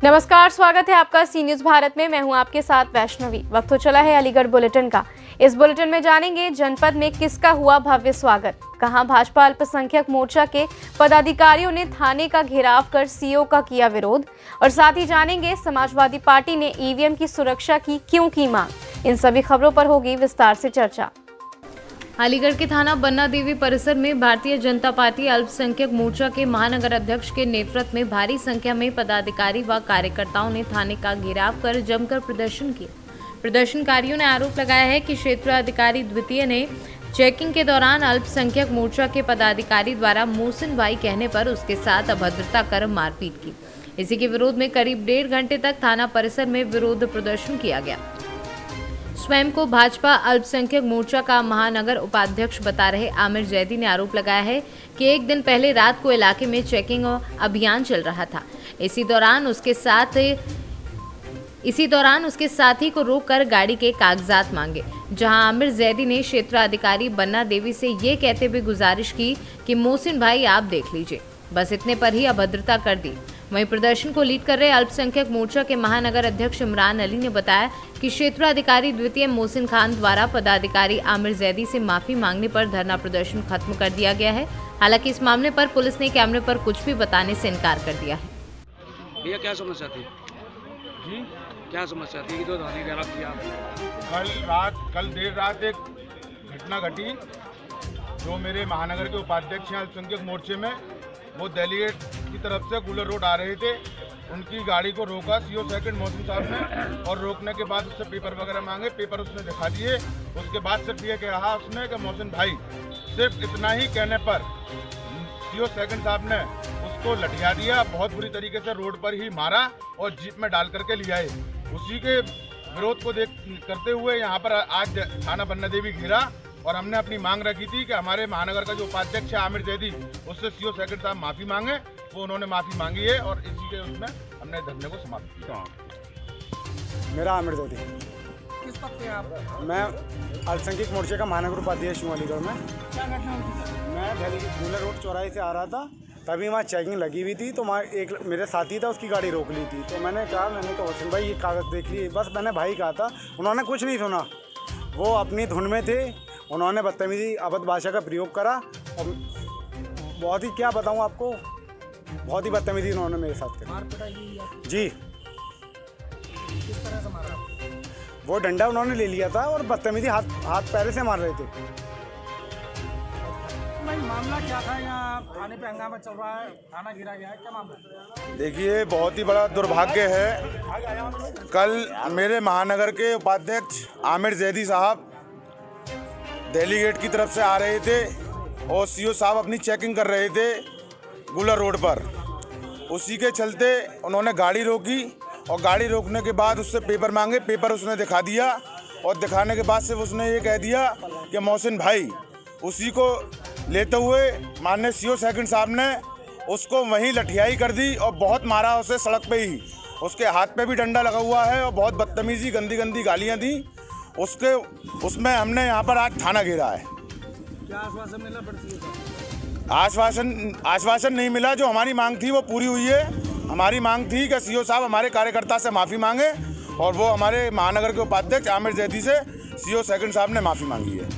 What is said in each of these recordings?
नमस्कार, स्वागत है आपका सी न्यूज भारत में। मैं हूं आपके साथ वैष्णवी। वक्त हो चला है अलीगढ़ बुलेटिन का। इस बुलेटिन में जानेंगे जनपद में किसका हुआ भव्य स्वागत, कहां भाजपा अल्पसंख्यक मोर्चा के पदाधिकारियों ने थाने का घेराव कर सीओ का किया विरोध, और साथ ही जानेंगे समाजवादी पार्टी ने ईवीएम की सुरक्षा की क्यों की मांग। इन सभी खबरों पर होगी विस्तार से चर्चा। अलीगढ़ के थाना बन्ना देवी परिसर में भारतीय जनता पार्टी अल्पसंख्यक मोर्चा के महानगर अध्यक्ष के नेतृत्व में भारी संख्या में पदाधिकारी व कार्यकर्ताओं ने थाने का घेराव कर जमकर प्रदर्शन किया। प्रदर्शनकारियोयों ने आरोप लगाया है कि क्षेत्र अधिकारी द्वितीय ने चेकिंग के दौरान अल्पसंख्यक मोर्चा के पदाधिकारी द्वारा मोहसिन भाई कहने पर उसके साथ अभद्रता कर मारपीट की। इसी के विरोध में करीब 1.5 घंटे तक थाना परिसर में विरोध प्रदर्शन किया गया। स्वयं को भाजपा अल्पसंख्यक मोर्चा का महानगर उपाध्यक्ष बता रहे आमिर जैदी ने आरोप लगाया है कि एक दिन पहले रात को इलाके में चेकिंग अभियान चल रहा था। इसी दौरान उसके साथी को रोककर गाड़ी के कागजात मांगे, जहां आमिर जैदी ने क्षेत्राधिकारी बन्ना देवी से ये कहते हुए गुजारिश की कि मोहसिन भाई आप देख लीजिए, बस इतने पर ही अभद्रता कर दी। वहीं प्रदर्शन को लीड कर रहे अल्पसंख्यक मोर्चा के महानगर अध्यक्ष इमरान अली ने बताया कि क्षेत्राधिकारी द्वितीय मोहसिन खान द्वारा पदाधिकारी आमिर जैदी से माफी मांगने पर धरना प्रदर्शन खत्म कर दिया गया है। हालांकि इस मामले पर पुलिस ने कैमरे पर कुछ भी बताने से इनकार कर दिया है। भैया क्या समस्या थी जी? क्या समस्या थी कि जो थाने घेराव किया? कल देर रात एक घटना घटी जो मेरे महानगर के उपाध्यक्ष हैं अल्पसंख्यक मोर्चे में, वो डेलीगेट की तरफ से गुलर रोड आ रहे थे। उनकी गाड़ी को रोका सीओ सेकंड मोहसिन साहब ने, और रोकने के बाद उससे पेपर वगैरह मांगे, पेपर उसने दिखा दिए। उसके बाद सिर्फ ये कहा उसने कि मोहसिन भाई, सिर्फ इतना ही कहने पर सीओ सेकंड साहब ने उसको लठिया दिया, बहुत बुरी तरीके से रोड पर ही मारा और जीप में डाल करके ले आए। उसी के विरोध को करते हुए यहाँ पर आज थाना बन्ना देवी घेरा, और हमने अपनी मांग रखी थी कि हमारे महानगर का जो उपाध्यक्ष है आमिर जैदी, उससे सीओ सेकंड साहब माफ़ी मांगे। वो उन्होंने माफ़ी मांगी है, और इसी के उसमें हमने धरने को समाप्त किया। मेरा आमिर जैदी। किस पद पे आप? मैं अल्पसंख्यक मोर्चे का महानगर उपाध्यक्ष हूँ अलीगढ़ में। क्या घटना हुई थी? मैं दिल्ली गुलर रोड चौराहे से आ रहा था, तभी वहाँ चेकिंग लगी हुई थी, तो वहाँ एक मेरे साथी था, उसकी गाड़ी रोक ली थी। तो मैंने कहा मोहसिन भाई ये कागज़ देख लिए, बस मैंने भाई कहा था। उन्होंने कुछ नहीं सुना, वो अपनी धुन में थे। उन्होंने बदतमीजी अभद्र भाषा का प्रयोग करा, और बहुत ही क्या बताऊँ आपको, बहुत ही बदतमीजी उन्होंने मेरे साथ करी। मार पिटाई हुई आपकी? जी। किस तरह से मारा? वो डंडा उन्होंने ले लिया था और बदतमीजी हाथ पैर से मार रहे थे। भाई मामला क्या था? यहाँ थाने पे हंगामा चल रहा है, थाना घेरा गया है, क्या मामला? देखिए, बहुत ही बड़ा दुर्भाग्य है। कल मेरे महानगर के उपाध्यक्ष आमिर जैदी साहब डेलीगेट की तरफ से आ रहे थे, और सीओ साहब अपनी चेकिंग कर रहे थे गुलर रोड पर। उसी के चलते उन्होंने गाड़ी रोकी, और गाड़ी रोकने के बाद उससे पेपर मांगे, पेपर उसने दिखा दिया, और दिखाने के बाद से उसने ये कह दिया कि मोहसिन भाई। उसी को लेते हुए माननीय सीओ सेकंड साहब ने उसको वहीं लठियाई कर दी, और बहुत मारा उसे सड़क पे ही। उसके हाथ पे भी डंडा लगा हुआ है, और बहुत बदतमीजी गंदी गंदी गालियाँ दी उसमें हमने यहाँ पर आज थाना घेरा है। क्या आश्वासन मिला पड़ती है? आश्वासन नहीं मिला। जो हमारी मांग थी वो पूरी हुई है। हमारी मांग थी कि सीओ साहब हमारे कार्यकर्ता से माफ़ी मांगे, और वो हमारे महानगर के उपाध्यक्ष आमिर जैदी से सीओ सेकंड साहब ने माफ़ी मांगी है।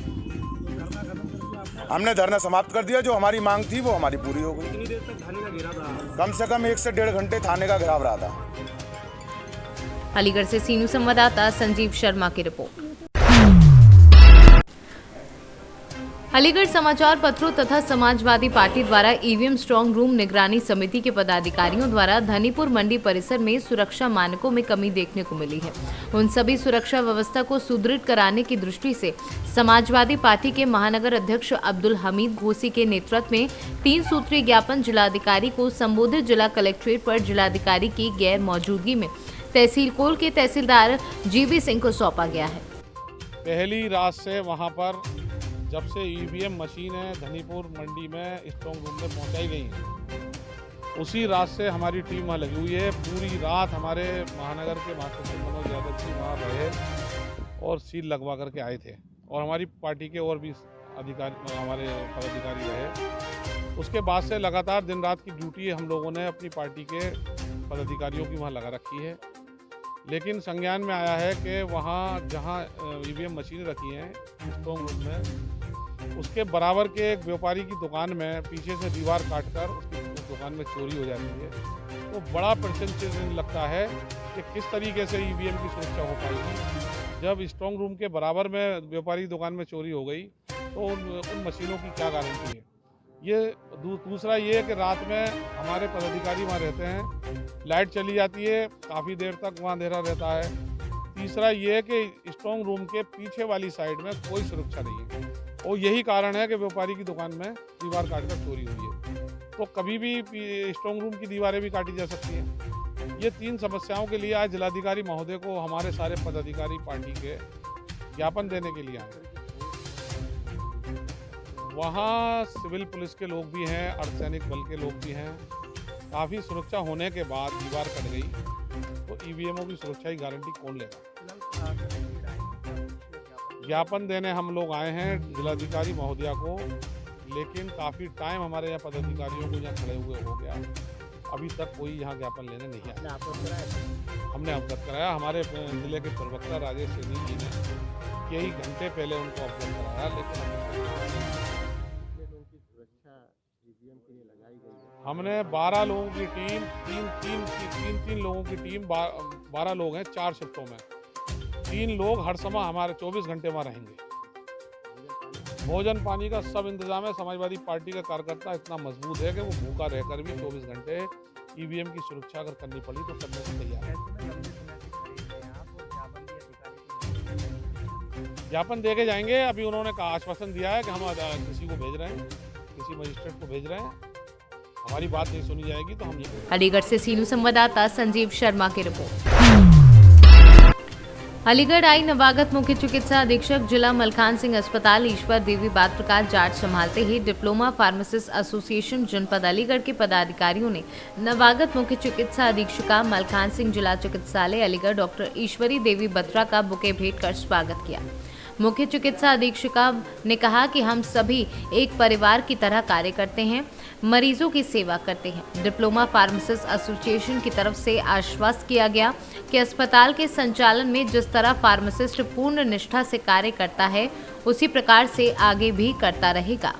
हमने धरना समाप्त कर दिया। जो हमारी मांग थी वो हमारी पूरी हो गई। कितनी देर तक थाने का घेराव रहा? कम से कम 1 से 1.5 घंटे थाने का घेराव रहा था। अलीगढ़ से सीनू संवाददाता संजीव शर्मा की रिपोर्ट। अलीगढ़ समाचार पत्रों तथा समाजवादी पार्टी द्वारा ईवीएम स्ट्रांग रूम निगरानी समिति के पदाधिकारियों द्वारा धनीपुर मंडी परिसर में सुरक्षा मानकों में कमी देखने को मिली है। उन सभी सुरक्षा व्यवस्था को सुदृढ़ कराने की दृष्टि से समाजवादी पार्टी के महानगर अध्यक्ष अब्दुल हमीद घोसी के नेतृत्व में 3 सूत्रीय ज्ञापन जिलाधिकारी को संबोधित जिला कलेक्ट्रेट पर जिलाधिकारी की गैर मौजूदगी में तहसील कोल के तहसीलदार जीवी सिंह को सौंपा गया है। पहली रात से वहां पर जब से ईवीएम मशीनें धनीपुर मंडी में स्ट्रांग रूम में पहुंचाई गई हैं, उसी रात से हमारी टीम वहाँ लगी हुई है। पूरी रात हमारे महानगर के महासचिव मनोज यादव जी वहाँ रहे और सील लगवा करके आए थे, और हमारी पार्टी के और भी अधिकारी हमारे पदाधिकारी रहे। उसके बाद से लगातार दिन रात की ड्यूटी हम लोगों ने अपनी पार्टी के पदाधिकारियों की वहाँ लगा रखी है, लेकिन संज्ञान में आया है कि वहाँ जहाँ ईवीएम मशीनें रखी हैं स्ट्रॉन्ग रूम में, उसके बराबर के एक व्यापारी की दुकान में पीछे से दीवार काटकर उसकी दुकान में चोरी हो जाती है। तो बड़ा प्रश्न लगता है कि किस तरीके से ईवीएम की सुरक्षा हो पाएगी जब स्ट्रॉन्ग रूम के बराबर में व्यापारी की दुकान में चोरी हो गई, तो उन मशीनों की क्या गारंटी है। ये दूसरा ये है कि रात में हमारे पदाधिकारी वहाँ रहते हैं, लाइट चली जाती है, काफ़ी देर तक वहाँ अंधेरा रहता है। तीसरा ये है कि स्ट्रॉन्ग रूम के पीछे वाली साइड में कोई सुरक्षा नहीं है, और यही कारण है कि व्यापारी की दुकान में दीवार काटकर चोरी हुई है। तो कभी भी स्ट्रॉन्ग रूम की दीवारें भी काटी जा सकती हैं। ये 3 समस्याओं के लिए आज जिलाधिकारी महोदय को हमारे सारे पदाधिकारी पार्टी के ज्ञापन देने के लिए आए। वहाँ सिविल पुलिस के लोग भी हैं, अर्धसैनिक बल के लोग भी हैं। काफ़ी सुरक्षा होने के बाद दीवार कट गई, तो ईवीएमओ की सुरक्षा की गारंटी कौन लेगा। ज्ञापन देने हम लोग आए हैं जिलाधिकारी महोदया को, लेकिन काफ़ी टाइम हमारे यहाँ पदाधिकारियों को यहाँ खड़े हुए हो गया, अभी तक कोई यहाँ ज्ञापन लेने नहीं आया। हमने अवगत कराया, हमारे जिले के प्रवक्ता राजेश सिंह जी ने कई घंटे पहले उनको अवगत कराया, लेकिन हमने 12 लोगों की टीम, तीन लोगों की टीम, 12 लोग हैं 4 शिफ्टों में। 3 लोग हर समय हमारे 24 घंटे वहाँ रहेंगे। भोजन पानी का सब इंतजाम है। समाजवादी पार्टी का कार्यकर्ता इतना मजबूत है कि वो भूखा रहकर भी 24 घंटे ईवीएम की सुरक्षा अगर करनी पड़ी तो करने को तैयार है। ज्ञापन दे के जाएंगे। अभी उन्होंने आश्वासन दिया है कि हम किसी को भेज रहे हैं, किसी मजिस्ट्रेट को भेज रहे हैं। हमारी बात नहीं सुनी जाएगी तो हम ये। अलीगढ़ से सीनू संवाददाता संजीव शर्मा की रिपोर्ट। अलीगढ़ आई नवागत मुख्य चिकित्सा अधीक्षक जिला मलखान सिंह अस्पताल ईश्वर देवी बात प्रकाश जाट संभालते ही डिप्लोमा फार्मासिस्ट एसोसिएशन जनपद अलीगढ़ के पदाधिकारियों ने नवागत मुख्य चिकित्सा अधीक्षिका मलखान सिंह जिला चिकित्सालय अलीगढ़ डॉक्टर ईश्वरी देवी बत्रा का बुके भेंट कर स्वागत किया। मुख्य चिकित्सा अधीक्षिका ने कहा कि हम सभी एक परिवार की तरह कार्य करते हैं, मरीजों की सेवा करते हैं। डिप्लोमा फार्मासिस्ट एसोसिएशन की तरफ से आश्वस्त किया गया कि अस्पताल के संचालन में जिस तरह फार्मासिस्ट पूर्ण निष्ठा से कार्य करता है, उसी प्रकार से आगे भी करता रहेगा।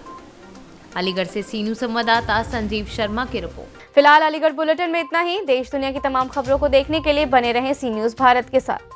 अलीगढ़ से सीनू संवाददाता संजीव शर्मा की रिपोर्ट। फिलहाल अलीगढ़ बुलेटिन में इतना ही। देश दुनिया की तमाम खबरों को देखने के लिए बने रहें सी न्यूज़ भारत के साथ।